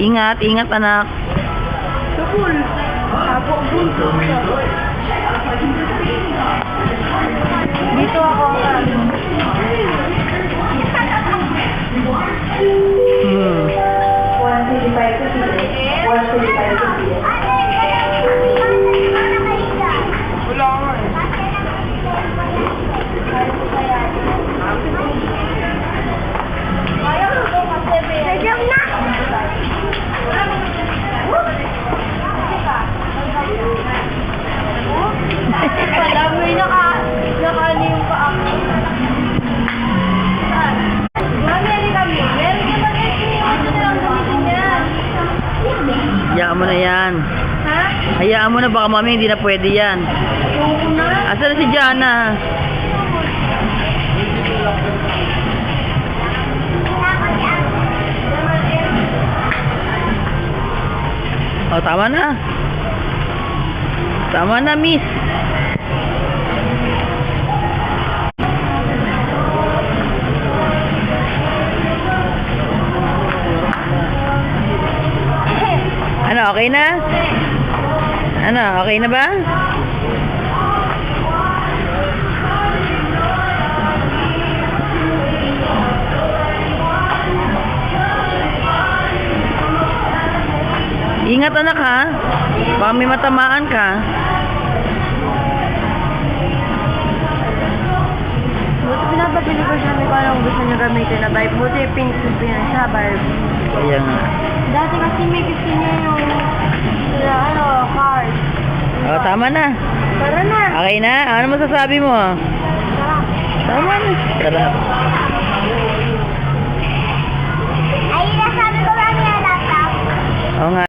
Ingat, ingat anak. Sukul. Ako bunso. Dito ako. Hmm. 135 to 135 to wala nga eh. Sajam na! Wala mo yung nakalim pa ako. Mami, kami. Meron ka ba guys? Ano na lang gamitin yan? Hayaan mo na yan. Ha? Hayaan mo na, baka mami hindi na pwede yan. Oo na. Asan na si Jana? Oh, tama na. Tama na, miss. Ano, okay na? Ano, okay na ba? Ingat anak ha. Baka may matamaan ka. Buti pinapabili ko siya kung anong gusto niya gamitin na Barbie. Buti pink yan siya, Barbie. Kaya nga. Dati kasi may gusto niya yung cars. Oh, tama na. Tara na. Okay na? Ano masasabi mo? Tara. Tama na. Tara. Ay, nasabi ko lang yan, laptop. Oo nga.